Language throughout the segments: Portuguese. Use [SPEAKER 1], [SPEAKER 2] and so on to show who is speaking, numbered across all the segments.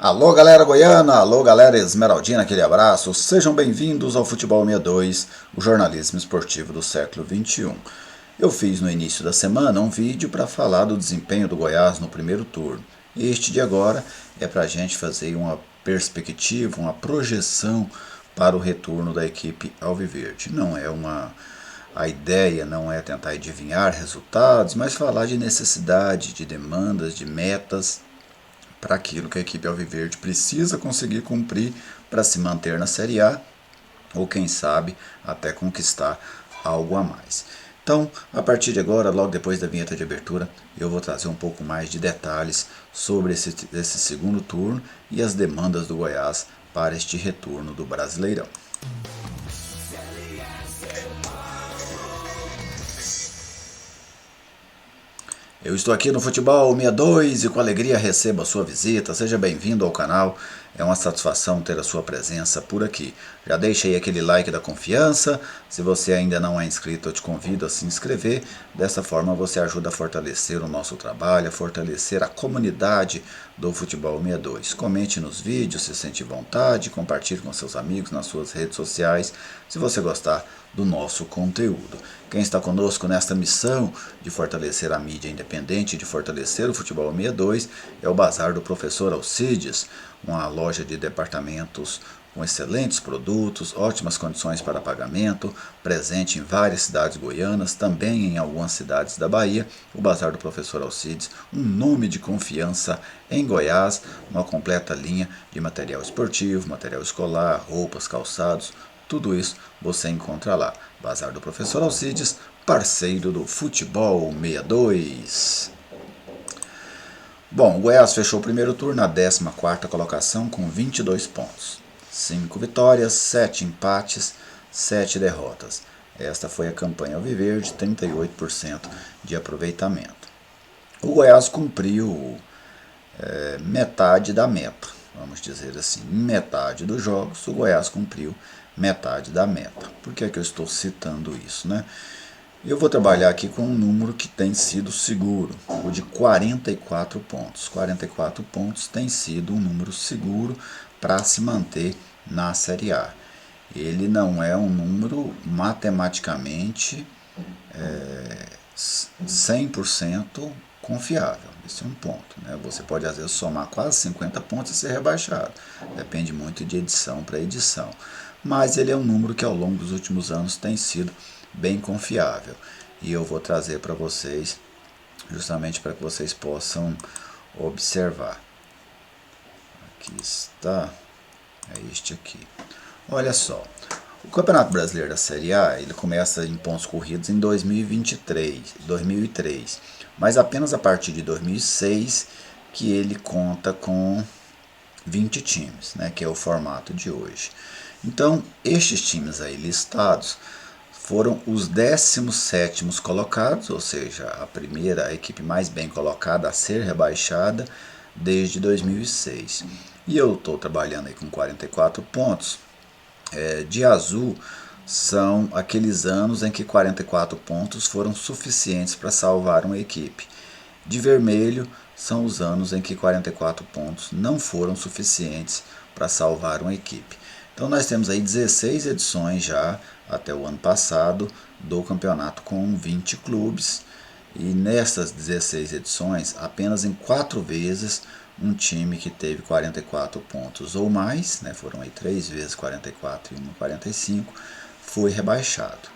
[SPEAKER 1] Alô galera goiana, alô galera esmeraldina, aquele abraço, sejam bem-vindos ao Futebol 62, o jornalismo esportivo do século XXI. Eu fiz no início da semana um vídeo para falar do desempenho do Goiás no primeiro turno. Este de agora é para a gente fazer uma perspectiva, uma projeção para o retorno da equipe alviverde. A ideia não é tentar adivinhar resultados, mas falar de necessidade, de demandas, de metas para aquilo que a equipe alviverde precisa conseguir cumprir para se manter na Série A ou quem sabe até conquistar algo a mais. Então, a partir de agora, logo depois da vinheta de abertura, eu vou trazer um pouco mais de detalhes sobre esse segundo turno e as demandas do Goiás para este retorno do Brasileirão. Eu estou aqui no Futebol 62 e com alegria recebo a sua visita. Seja bem-vindo ao canal. É uma satisfação ter a sua presença por aqui. Já deixei aquele like da confiança. Se você ainda não é inscrito, eu te convido a se inscrever. Dessa forma você ajuda a fortalecer o nosso trabalho, a fortalecer a comunidade do Futebol 62. Comente nos vídeos se sente vontade, compartilhe com seus amigos nas suas redes sociais, se você gostar do nosso conteúdo. Quem está conosco nesta missão de fortalecer a mídia independente, de fortalecer o Futebol 62, é o Bazar do Professor Alcides, uma loja de departamentos com excelentes produtos, ótimas condições para pagamento, presente em várias cidades goianas, também em algumas cidades da Bahia. O Bazar do Professor Alcides, um nome de confiança em Goiás, uma completa linha de material esportivo, material escolar, roupas, calçados, tudo isso você encontra lá. Bazar do Professor Alcides, parceiro do Futebol 62. Bom, o Goiás fechou o primeiro turno na 14ª colocação com 22 pontos. 5 vitórias, 7 empates, 7 derrotas. Esta foi a campanha alviverde, 38% de aproveitamento. O Goiás cumpriu metade da meta, vamos dizer assim. Em metade dos jogos, o Goiás cumpriu metade da meta. Por que é que eu estou citando isso, né? Eu vou trabalhar aqui com um número que tem sido seguro, o de 44 pontos. 44 pontos tem sido um número seguro para se manter na Série A. Ele não é um número matematicamente 100% confiável. Esse é um ponto, né? Você pode às vezes somar quase 50 pontos e ser rebaixado. Depende muito de edição para edição. Mas ele é um número que ao longo dos últimos anos tem sido bem confiável. E eu vou trazer para vocês, justamente para que vocês possam observar. Aqui está, é este aqui. Olha só, o Campeonato Brasileiro da Série A, ele começa em pontos corridos em 2003, mas apenas a partir de 2006 que ele conta com 20 times, né, que é o formato de hoje. Então, estes times aí listados foram os 17º colocados, ou seja, a equipe mais bem colocada a ser rebaixada desde 2006. E eu estou trabalhando aí com 44 pontos. De azul são aqueles anos em que 44 pontos foram suficientes para salvar uma equipe. De vermelho são os anos em que 44 pontos não foram suficientes para salvar uma equipe. Então nós temos aí 16 edições já, até o ano passado, do campeonato com 20 clubes. E nessas 16 edições, apenas em 4 vezes, um time que teve 44 pontos ou mais, né, foram aí 3 vezes 44 e uma 45, foi rebaixado.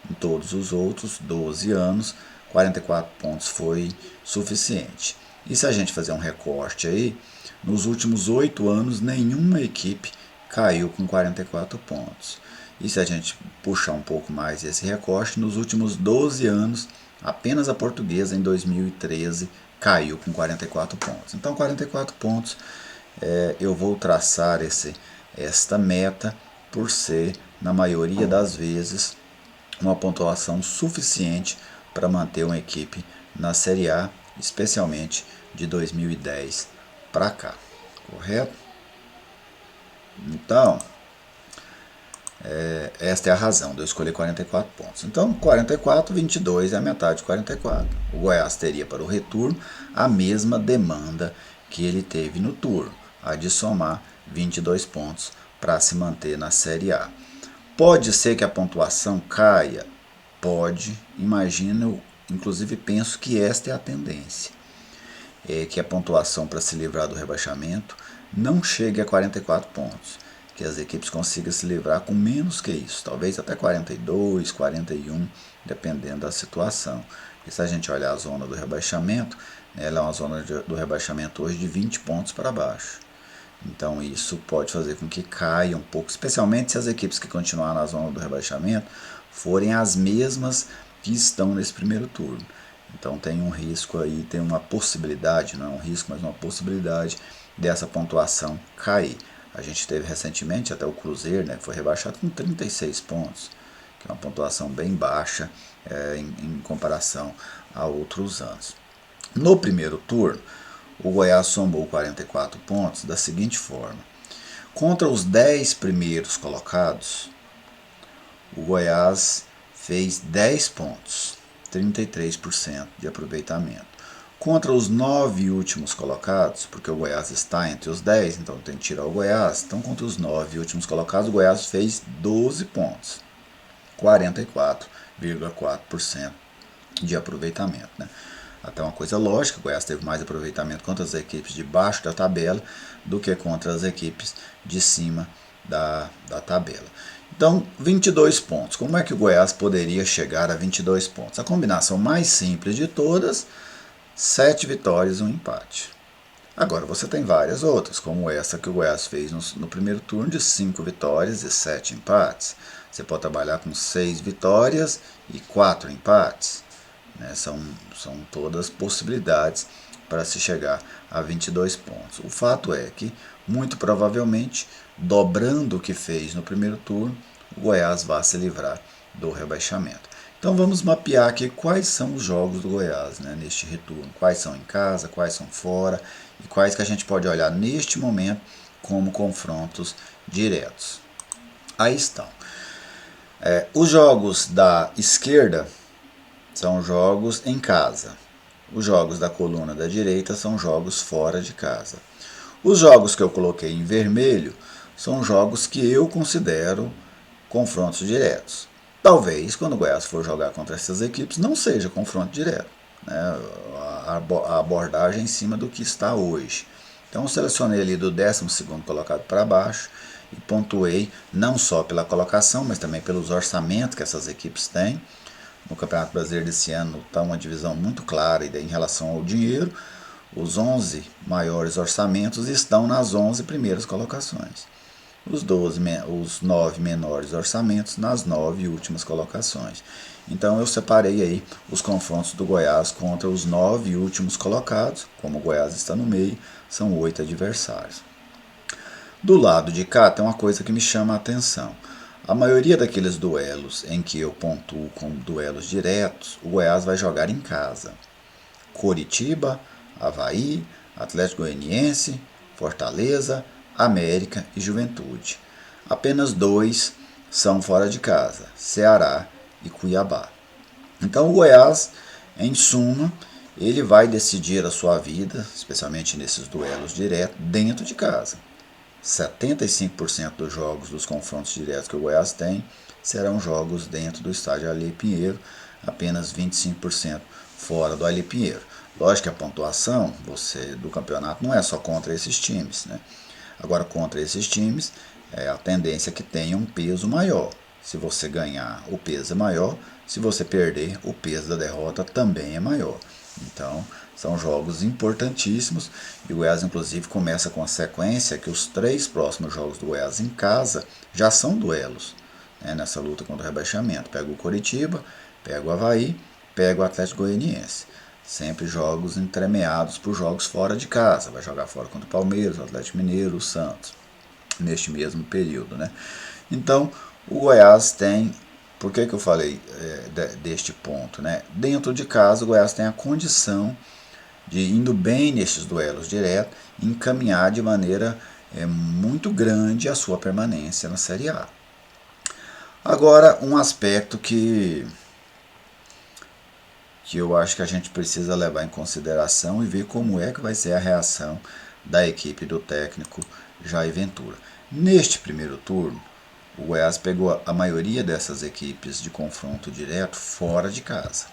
[SPEAKER 1] Em todos os outros 12 anos, 44 pontos foi suficiente. E se a gente fazer um recorte aí, nos últimos 8 anos, nenhuma equipe caiu com 44 pontos. E se a gente puxar um pouco mais esse recorte, nos últimos 12 anos, apenas a Portuguesa em 2013 caiu com 44 pontos. Então 44 pontos, eu vou traçar esta meta por ser, na maioria das vezes, uma pontuação suficiente para manter uma equipe na Série A, especialmente de 2010 para cá, correto? Então, esta é a razão de eu escolher 44 pontos. Então, 44, 22 é a metade de 44. O Goiás teria para o retorno a mesma demanda que ele teve no turno. há de somar 22 pontos para se manter na Série A. Pode ser que a pontuação caia? Pode, imagino, inclusive penso que esta é a tendência. É que a pontuação para se livrar do rebaixamento não chegue a 44 pontos, que as equipes consigam se livrar com menos que isso, talvez até 42, 41, dependendo da situação. E se a gente olhar a zona do rebaixamento, ela é uma zona do rebaixamento hoje de 20 pontos para baixo. Então isso pode fazer com que caia um pouco, especialmente se as equipes que continuarem na zona do rebaixamento forem as mesmas que estão nesse primeiro turno. Então tem um risco aí, tem uma possibilidade, não é um risco, mas uma possibilidade dessa pontuação cair. A gente teve recentemente até o Cruzeiro, né, que foi rebaixado com 36 pontos, que é uma pontuação bem baixa em comparação a outros anos. No primeiro turno, o Goiás somou 44 pontos da seguinte forma. Contra os 10 primeiros colocados, o Goiás fez 10 pontos, 33% de aproveitamento. Contra os 9 últimos colocados, porque o Goiás está entre os 10, então tem que tirar o Goiás. Então, contra os 9 últimos colocados, o Goiás fez 12 pontos, 44,4% de aproveitamento, né? Até uma coisa lógica, o Goiás teve mais aproveitamento contra as equipes de baixo da tabela do que contra as equipes de cima da tabela. Então, 22 pontos. Como é que o Goiás poderia chegar a 22 pontos? A combinação mais simples de todas, 7 vitórias e um empate. Agora, você tem várias outras, como essa que o Goiás fez no primeiro turno, de 5 vitórias e 7 empates. Você pode trabalhar com 6 vitórias e 4 empates. São todas possibilidades para se chegar a 22 pontos. O fato é que, muito provavelmente, dobrando o que fez no primeiro turno, o Goiás vai se livrar do rebaixamento. Então vamos mapear aqui quais são os jogos do Goiás, né, neste retorno. Quais são em casa, quais são fora e quais que a gente pode olhar neste momento como confrontos diretos. Aí estão. Os jogos da esquerda são jogos em casa. Os jogos da coluna da direita são jogos fora de casa. Os jogos que eu coloquei em vermelho são jogos que eu considero confrontos diretos. Talvez, quando o Goiás for jogar contra essas equipes, não seja confronto direto, né? A abordagem em cima do que está hoje. Então, eu selecionei ali do 12º colocado para baixo e pontuei não só pela colocação, mas também pelos orçamentos que essas equipes têm. No Campeonato Brasileiro desse ano está uma divisão muito clara em relação ao dinheiro. Os 11 maiores orçamentos estão nas 11 primeiras colocações. Os 9 menores orçamentos nas 9 últimas colocações. Então eu separei aí os confrontos do Goiás contra os 9 últimos colocados. Como o Goiás está no meio, são 8 adversários. Do lado de cá tem uma coisa que me chama a atenção. A maioria daqueles duelos em que eu pontuo como duelos diretos, o Goiás vai jogar em casa. Coritiba, Avaí, Atlético Goianiense, Fortaleza, América e Juventude. Apenas 2 são fora de casa, Ceará e Cuiabá. Então o Goiás, em suma, ele vai decidir a sua vida, especialmente nesses duelos diretos, dentro de casa. 75% dos jogos dos confrontos diretos que o Goiás tem serão jogos dentro do estádio Alí Pinheiro, apenas 25% fora do Alí Pinheiro. Lógico que a pontuação do campeonato não é só contra esses times, né? Agora, contra esses times, a tendência é que tenha um peso maior. Se você ganhar, o peso é maior. Se você perder, o peso da derrota também é maior. Então, são jogos importantíssimos e o Goiás, inclusive, começa com a sequência que os 3 próximos jogos do Goiás em casa já são duelos, né, nessa luta contra o rebaixamento. Pega o Coritiba, pega o Avaí, pega o Atlético Goianiense. Sempre jogos entremeados por jogos fora de casa. Vai jogar fora contra o Palmeiras, o Atlético Mineiro, o Santos, neste mesmo período, né? Então, o Goiás tem... Por que eu falei deste ponto, né? Dentro de casa, o Goiás tem a condição de, indo bem nesses duelos diretos, encaminhar de maneira muito grande a sua permanência na Série A. Agora, um aspecto que eu acho que a gente precisa levar em consideração e ver como é que vai ser a reação da equipe do técnico Jair Ventura. Neste primeiro turno, o Goiás pegou a maioria dessas equipes de confronto direto fora de casa.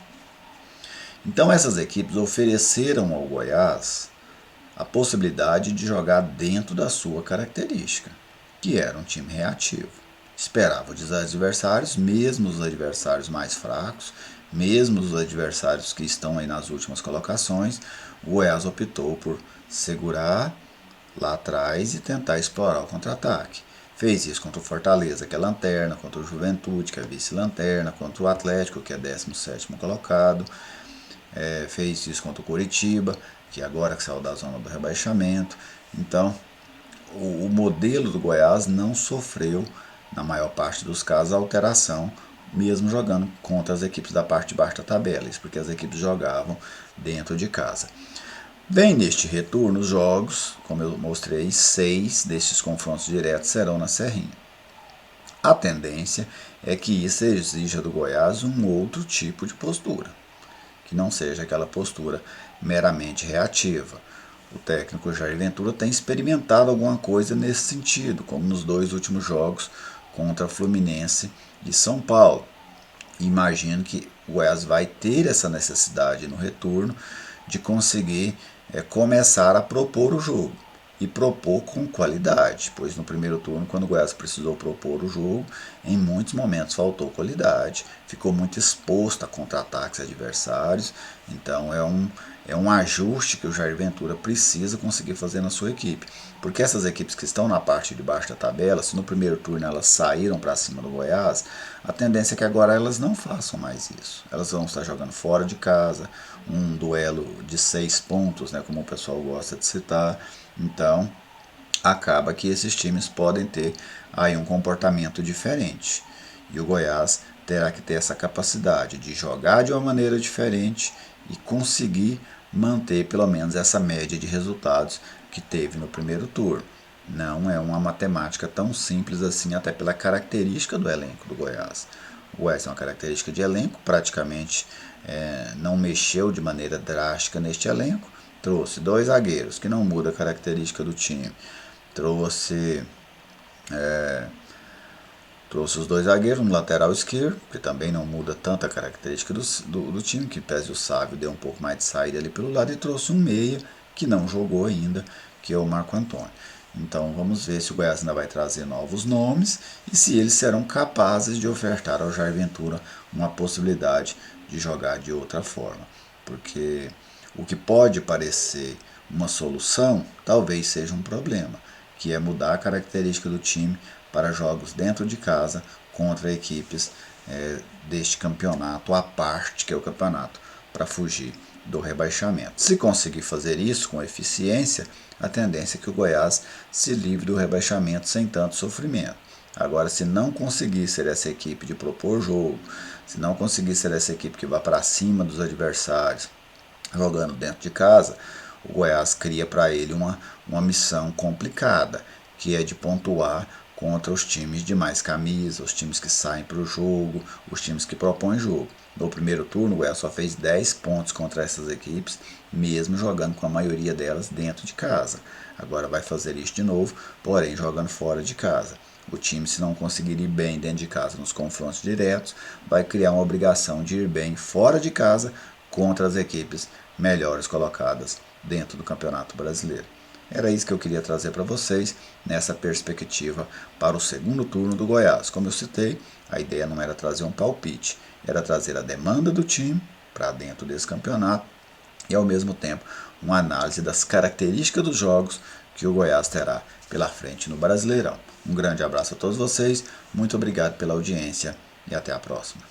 [SPEAKER 1] Então essas equipes ofereceram ao Goiás a possibilidade de jogar dentro da sua característica, que era um time reativo. Esperava os adversários, mesmo os adversários mais fracos, mesmo os adversários que estão aí nas últimas colocações, o Goiás optou por segurar lá atrás e tentar explorar o contra-ataque. Fez isso contra o Fortaleza, que é lanterna, contra o Juventude, que é vice-lanterna, contra o Atlético, que é 17º colocado. Fez isso contra o Coritiba, que agora que saiu da zona do rebaixamento. Então, o modelo do Goiás não sofreu, na maior parte dos casos, alteração, mesmo jogando contra as equipes da parte de baixo da tabela, isso porque as equipes jogavam dentro de casa. Bem, neste retorno, os jogos, como eu mostrei, 6 destes confrontos diretos serão na Serrinha. A tendência é que isso exija do Goiás um outro tipo de postura, que não seja aquela postura meramente reativa. O técnico Jair Ventura tem experimentado alguma coisa nesse sentido, como nos 2 últimos jogos contra Fluminense e São Paulo. Imagino que o Goiás vai ter essa necessidade no retorno de conseguir começar a propor o jogo e propor com qualidade, pois no primeiro turno, quando o Goiás precisou propor o jogo, em muitos momentos faltou qualidade, ficou muito exposto a contra-ataques adversários. Então é um ajuste que o Jair Ventura precisa conseguir fazer na sua equipe, porque essas equipes que estão na parte de baixo da tabela, se no primeiro turno elas saíram para cima do Goiás, a tendência é que agora elas não façam mais isso. Elas vão estar jogando fora de casa, um duelo de 6 pontos, né, como o pessoal gosta de citar. Então, acaba que esses times podem ter aí um comportamento diferente. E o Goiás terá que ter essa capacidade de jogar de uma maneira diferente e conseguir manter pelo menos essa média de resultados que teve no primeiro turno. Não é uma matemática tão simples assim, até pela característica do elenco do Goiás. O Goiás tem uma característica de elenco, praticamente não mexeu de maneira drástica neste elenco. Trouxe 2 zagueiros, que não muda a característica do time. Trouxe os 2 zagueiros no lateral esquerdo, que também não muda tanto a característica do time, que pese o Sávio deu um pouco mais de saída ali pelo lado, e trouxe um meia, que não jogou ainda, que é o Marco Antônio. Então vamos ver se o Goiás ainda vai trazer novos nomes e se eles serão capazes de ofertar ao Jair Ventura uma possibilidade de jogar de outra forma. Porque o que pode parecer uma solução, talvez seja um problema, que é mudar a característica do time para jogos dentro de casa contra equipes deste campeonato à parte, que é o campeonato, para fugir do rebaixamento. Se conseguir fazer isso com eficiência, a tendência é que o Goiás se livre do rebaixamento sem tanto sofrimento. Agora, se não conseguir ser essa equipe de propor jogo, se não conseguir ser essa equipe que vai para cima dos adversários, jogando dentro de casa, o Goiás cria para ele uma missão complicada, que é de pontuar contra os times de mais camisa, os times que saem para o jogo, os times que propõem jogo. No primeiro turno, o Goiás só fez 10 pontos contra essas equipes, mesmo jogando com a maioria delas dentro de casa. Agora vai fazer isso de novo, porém jogando fora de casa. O time, se não conseguir ir bem dentro de casa nos confrontos diretos, vai criar uma obrigação de ir bem fora de casa contra as equipes melhores colocadas dentro do Campeonato Brasileiro. Era isso que eu queria trazer para vocês nessa perspectiva para o segundo turno do Goiás. Como eu citei, a ideia não era trazer um palpite, era trazer a demanda do time para dentro desse campeonato e, ao mesmo tempo, uma análise das características dos jogos que o Goiás terá pela frente no Brasileirão. Um grande abraço a todos vocês, muito obrigado pela audiência e até a próxima.